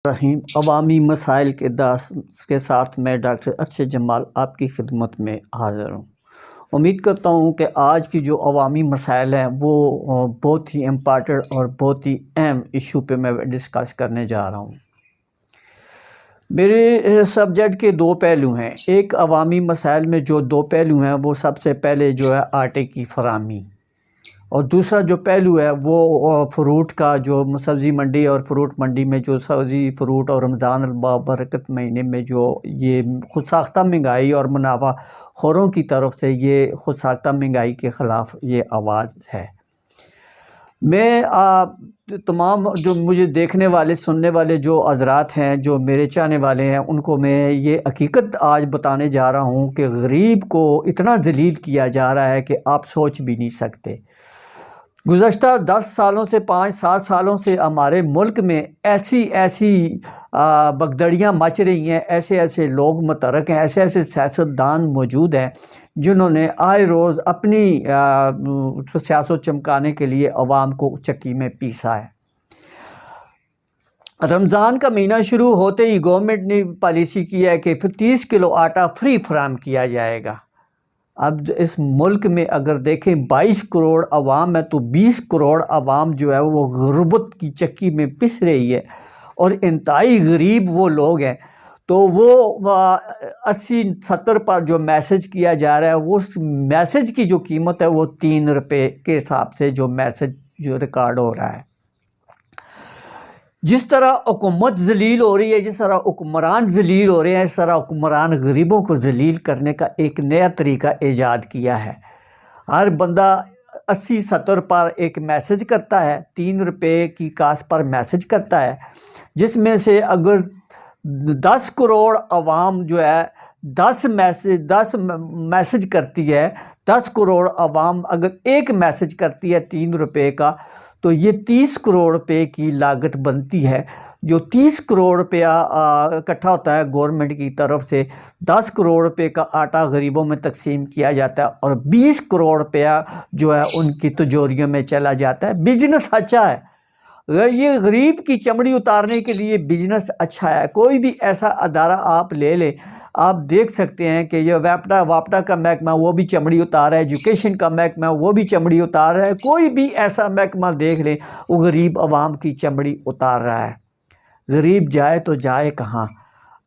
رحیم عوامی مسائل کے ساتھ میں ڈاکٹر ارشد جمال آپ کی خدمت میں حاضر ہوں۔ امید کرتا ہوں کہ آج کی جو عوامی مسائل ہیں وہ بہت ہی امپارٹنٹ اور بہت ہی اہم ایشو پہ میں ڈسکس کرنے جا رہا ہوں۔ میرے سبجیکٹ کے دو پہلو ہیں۔ ایک عوامی مسائل میں جو دو پہلو ہیں وہ سب سے پہلے جو ہے آٹے کی فراہمی، اور دوسرا جو پہلو ہے وہ فروٹ کا، جو سبزی منڈی اور فروٹ منڈی میں جو سبزی فروٹ اور رمضان البرکت مہینے میں جو یہ خود ساختہ مہنگائی اور منافع خوروں کی طرف سے یہ خود ساختہ مہنگائی کے خلاف یہ آواز ہے۔ میں تمام جو مجھے دیکھنے والے سننے والے جو حضرات ہیں، جو میرے چاہنے والے ہیں، ان کو میں یہ حقیقت آج بتانے جا رہا ہوں کہ غریب کو اتنا ذلیل کیا جا رہا ہے کہ آپ سوچ بھی نہیں سکتے۔ گزشتہ 10 سالوں سے 5-7 سالوں سے ہمارے ملک میں ایسی بگدڑیاں مچ رہی ہیں، ایسے لوگ متحرک ہیں، ایسے سیاستدان موجود ہیں جنہوں نے آئے روز اپنی سیاست چمکانے کے لیے عوام کو چکی میں پیسا ہے۔ رمضان کا مہینہ شروع ہوتے ہی گورنمنٹ نے پالیسی کی ہے کہ 30 کلو آٹا فری فراہم کیا جائے گا۔ اب اس ملک میں اگر دیکھیں 22 کروڑ عوام ہے تو 20 کروڑ عوام جو ہے وہ غربت کی چکی میں پس رہی ہے، اور انتہائی غریب وہ لوگ ہیں۔ تو وہ 80-70 پر جو میسج کیا جا رہا ہے، وہ اس میسج کی جو قیمت ہے وہ 3 روپے کے حساب سے جو میسج جو ریکارڈ ہو رہا ہے۔ جس طرح حکومت ذلیل ہو رہی ہے، جس طرح حکمران ذلیل ہو رہے ہیں، اس طرح حکمران غریبوں کو ذلیل کرنے کا ایک نیا طریقہ ایجاد کیا ہے۔ ہر بندہ 80-70 پر ایک میسج کرتا ہے، 3 روپے کی کاسٹ پر میسج کرتا ہے، جس میں سے اگر 10 کروڑ عوام جو ہے 10 میسج کرتی ہے، 10 کروڑ عوام اگر ایک میسج کرتی ہے 3 روپے کا، تو یہ 30 کروڑ روپے کی لاگت بنتی ہے۔ جو 30 کروڑ روپیہ اکٹھا ہوتا ہے گورنمنٹ کی طرف سے، 10 کروڑ روپے کا آٹا غریبوں میں تقسیم کیا جاتا ہے، اور 20 کروڑ روپیہ جو ہے ان کی تجوریوں میں چلا جاتا ہے۔ بزنس اچھا ہے، یہ غریب کی چمڑی اتارنے کے لیے بزنس اچھا ہے۔ کوئی بھی ایسا ادارہ آپ لے لیں، آپ دیکھ سکتے ہیں کہ یہ واپٹا کا محکمہ وہ بھی چمڑی اتار رہا ہے، ایجوکیشن کا محکمہ وہ بھی چمڑی اتار رہا ہے، کوئی بھی ایسا محکمہ دیکھ لیں وہ غریب عوام کی چمڑی اتار رہا ہے۔ غریب جائے تو جائے کہاں؟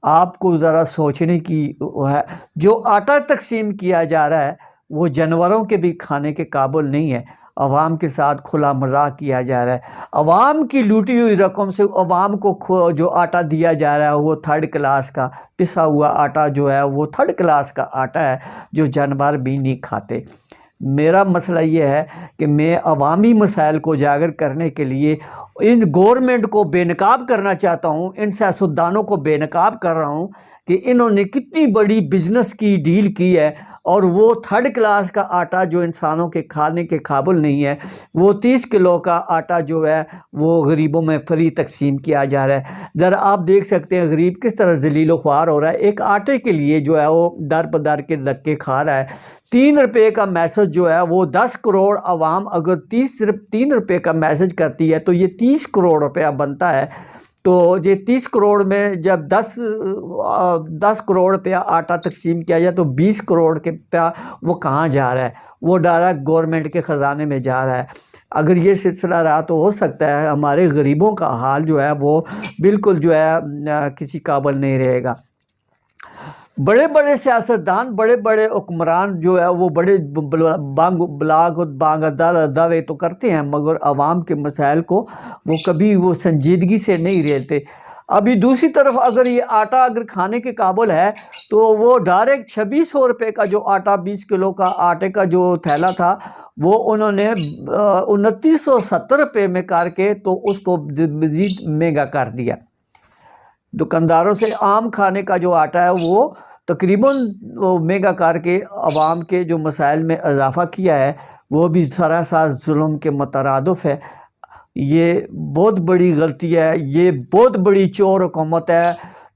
آپ کو ذرا سوچنے کی ہے۔ جو آٹا تقسیم کیا جا رہا ہے وہ جانوروں کے بھی کھانے کے قابل نہیں ہے۔ عوام کے ساتھ کھلا مذاق کیا جا رہا ہے۔ عوام کی لوٹی ہوئی رقم سے عوام کو جو آٹا دیا جا رہا ہے وہ 3rd کلاس کا پسا ہوا آٹا جو ہے وہ 3rd کلاس کا آٹا ہے، جو جانور بھی نہیں کھاتے۔ میرا مسئلہ یہ ہے کہ میں عوامی مسائل کو اجاگر کرنے کے لیے ان گورنمنٹ کو بے نقاب کرنا چاہتا ہوں، ان سیاستدانوں کو بے نقاب کر رہا ہوں کہ انہوں نے کتنی بڑی بزنس کی ڈیل کی ہے، اور وہ 3rd کلاس کا آٹا جو انسانوں کے کھانے کے قابل نہیں ہے، وہ 30 کلو کا آٹا جو ہے وہ غریبوں میں فری تقسیم کیا جا رہا ہے۔ ذرا آپ دیکھ سکتے ہیں غریب کس طرح ذلیل و خوار ہو رہا ہے۔ ایک آٹے کے لیے جو ہے وہ در بدر کے دھکے کھا رہا ہے۔ 3 روپے کا میسج جو ہے وہ 10 کروڑ عوام اگر 3 روپے کا میسج کرتی ہے تو یہ 30 کروڑ روپیہ بنتا ہے۔ تو یہ 30 کروڑ میں جب 10 کروڑ روپیہ آٹا تقسیم کیا جائے تو 20 کروڑ کے روپیہ وہ کہاں جا رہا ہے؟ وہ ڈائریکٹ گورنمنٹ کے خزانے میں جا رہا ہے۔ اگر یہ سلسلہ رہا تو ہو سکتا ہے ہمارے غریبوں کا حال جو ہے وہ بالکل جو ہے کسی قابل نہیں رہے گا۔ بڑے بڑے سیاستدان، بڑے بڑے حکمران جو ہے وہ بڑے بانگ دعوے تو کرتے ہیں، مگر عوام کے مسائل کو وہ کبھی وہ سنجیدگی سے نہیں لیتے۔ ابھی دوسری طرف اگر یہ آٹا اگر کھانے کے قابل ہے تو وہ ڈائریکٹ 2600 روپے کا جو آٹا 20 کلو کا آٹے کا جو تھیلا تھا وہ انہوں نے 2970 روپے میں کر کے تو اس کو مزید مہنگا کر دیا۔ دکانداروں سے عام کھانے کا جو آٹا ہے وہ تقریباً مہنگا کر کے عوام کے جو مسائل میں اضافہ کیا ہے، وہ بھی سراسر ظلم کے مترادف ہے۔ یہ بہت بڑی غلطی ہے، یہ بہت بڑی چور حکومت ہے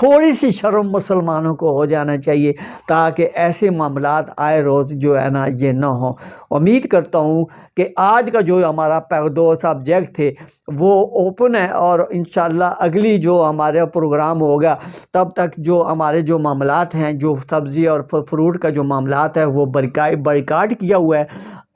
تھوڑی سی شرم مسلمانوں کو ہو جانا چاہیے تاکہ ایسے معاملات آئے روز جو ہے نا یہ نہ ہوں۔ امید کرتا ہوں کہ آج کا جو ہمارا دو سبجیکٹ تھے وہ اوپن ہے، اور انشاءاللہ اگلی جو ہمارے پروگرام ہوگا تب تک جو ہمارے جو معاملات ہیں، جو سبزی اور فروٹ کا جو معاملات ہے وہ بائیکاٹ کیا ہوا ہے۔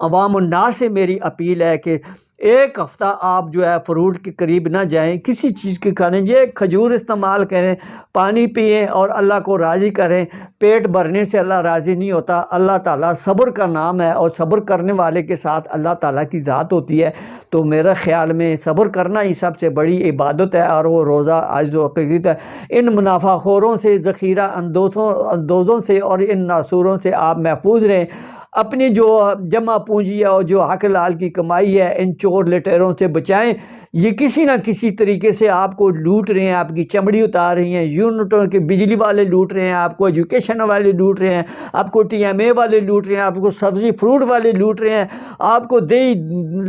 عوام الناس سے میری اپیل ہے کہ ایک ہفتہ آپ جو ہے فروٹ کے قریب نہ جائیں، کسی چیز کے کھانے، یہ کھجور استعمال کریں، پانی پئیں اور اللہ کو راضی کریں۔ پیٹ بھرنے سے اللہ راضی نہیں ہوتا، اللہ تعالیٰ صبر کا نام ہے، اور صبر کرنے والے کے ساتھ اللہ تعالیٰ کی ذات ہوتی ہے۔ تو میرے خیال میں صبر کرنا ہی سب سے بڑی عبادت ہے، اور وہ روزہ آج جو عقیدت ہے، ان منافع خوروں سے، ذخیرہ اندوزوں سے اور ان ناسوروں سے آپ محفوظ رہیں۔ اپنی جو جمع پونجی ہے اور جو حق حلال کی کمائی ہے، ان چور لٹیروں سے بچائیں۔ یہ کسی نہ کسی طریقے سے آپ کو لوٹ رہے ہیں، آپ کی چمڑی اتار رہی ہیں، یونٹوں کے بجلی والے لوٹ رہے ہیں، آپ کو ایجوکیشن والے لوٹ رہے ہیں، آپ کو ٹی ایم اے والے لوٹ رہے ہیں، آپ کو سبزی فروٹ والے لوٹ رہے ہیں، آپ کو دہی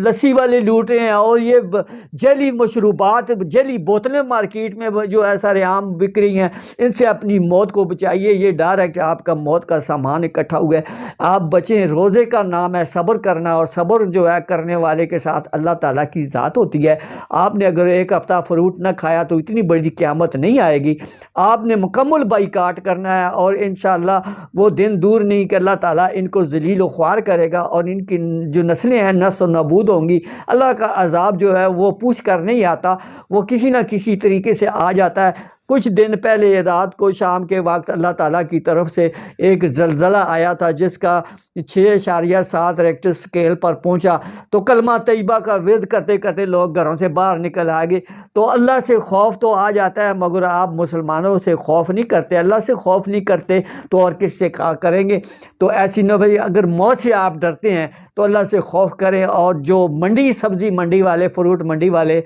لسی والے لوٹ رہے ہیں، اور یہ جعلی مشروبات، جعلی بوتلیں مارکیٹ میں جو ہے سارے عام بک رہی ہیں، ان سے اپنی موت کو بچائیے۔ یہ ڈائریکٹ آپ کا موت کا سامان اکٹھا ہوا ہے، آپ بچیں۔ روزے کا نام ہے صبر کرنا، اور صبر جو ہے کرنے والے کے ساتھ اللہ تعالیٰ کی ذات ہوتی ہے۔ آپ نے اگر ایک ہفتہ فروٹ نہ کھایا تو اتنی بڑی قیامت نہیں آئے گی، آپ نے مکمل بائیکاٹ کرنا ہے، اور انشاءاللہ وہ دن دور نہیں کہ اللہ تعالیٰ ان کو ذلیل و خوار کرے گا، اور ان کی جو نسلیں ہیں نسل و نابود ہوں گی۔ اللہ کا عذاب جو ہے وہ پوچھ کر نہیں آتا، وہ کسی نہ کسی طریقے سے آ جاتا ہے۔ کچھ دن پہلے رات کو شام کے وقت اللہ تعالیٰ کی طرف سے ایک زلزلہ آیا تھا جس کا 6.7 ریکٹر سکیل پر پہنچا، تو کلمہ طیبہ کا ورد کرتے کرتے لوگ گھروں سے باہر نکل آگے۔ تو اللہ سے خوف تو آ جاتا ہے، مگر آپ مسلمانوں سے خوف نہیں کرتے، اللہ سے خوف نہیں کرتے تو اور کس سے کریں گے؟ تو ایسی نہ بھائی، اگر موت سے آپ ڈرتے ہیں تو اللہ سے خوف کریں، اور جو منڈی سبزی منڈی والے، فروٹ منڈی والے،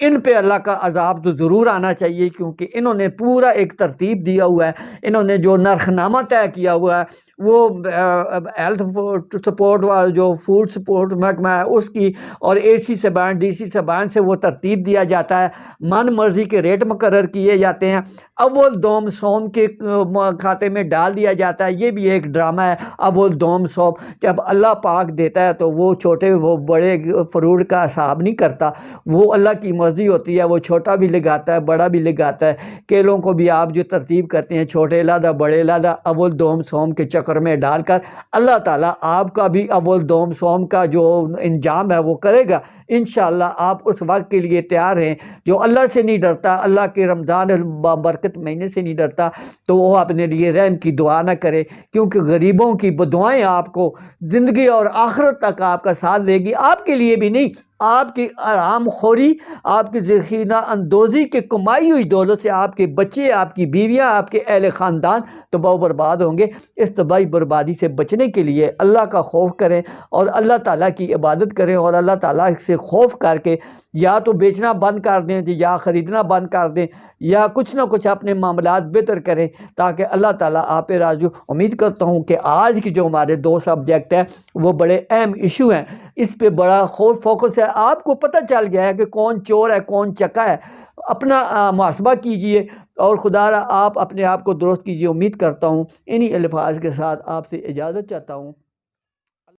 ان پہ اللہ کا عذاب تو ضرور آنا چاہیے، کیونکہ انہوں نے پورا ایک ترتیب دیا ہوا ہے، انہوں نے جو نرخ نامہ طے کیا ہوا ہے، وہ ہیلتھ سپورٹ والا جو فوڈ سپورٹ محکمہ ہے اس کی، اور اے سی زبان ڈی سی زبان سے وہ ترتیب دیا جاتا ہے، من مرضی کے ریٹ مقرر کیے جاتے ہیں، اول دوم سوم کے کھاتے میں ڈال دیا جاتا ہے۔ یہ بھی ایک ڈرامہ ہے، اول دوم سوم، جب اللہ پاک دیتا ہے تو وہ چھوٹے وہ بڑے فروٹ کا حساب نہیں کرتا، وہ اللہ کی مرضی ہوتی ہے، وہ چھوٹا بھی لگاتا ہے بڑا بھی لگاتا ہے۔ کیلوں کو بھی آپ جو ترتیب کرتے ہیں، چھوٹے علیحدہ بڑے علیحدہ، اول دوم سوم کے چکر میں ڈال کر اللہ تعالیٰ آپ کا بھی اول دوم سوم کا جو انجام ہے وہ کرے گا انشاءاللہ۔ آپ اس وقت کے لیے تیار ہیں۔ جو اللہ سے نہیں ڈرتا، اللہ کے رمضان برکت مہینے سے نہیں ڈرتا، تو وہ اپنے لیے رحم کی دعا نہ کرے، کیونکہ غریبوں کی بدعائیں آپ کو زندگی اور آخرت تک آپ کا ساتھ لے گی، آپ کے لیے بھی نہیں، آپ کی آرام خوری، آپ کی ذخیرہ اندوزی کے کمائی ہوئی دولت سے آپ کے بچے، آپ کی بیویاں، آپ کے اہل خاندان تباہ و برباد ہوں گے۔ اس تباہی بربادی سے بچنے کے لیے اللہ کا خوف کریں، اور اللہ تعالیٰ کی عبادت کریں، اور اللہ تعالیٰ سے خوف کر کے یا تو بیچنا بند کر دیں، یا خریدنا بند کر دیں، یا کچھ نہ کچھ اپنے معاملات بہتر کریں، تاکہ اللہ تعالیٰ آپ پہ راضی ہو۔ امید کرتا ہوں کہ آج کی جو ہمارے 2 سبجیکٹ ہیں وہ بڑے اہم ایشو ہیں، اس پہ بڑا فوکس ہے، آپ کو پتہ چل گیا ہے کہ کون چور ہے کون چکا ہے۔ اپنا محاسبہ کیجئے، اور خدا را آپ اپنے آپ کو درست کیجئے۔ امید کرتا ہوں انہی الفاظ کے ساتھ آپ سے اجازت چاہتا ہوں۔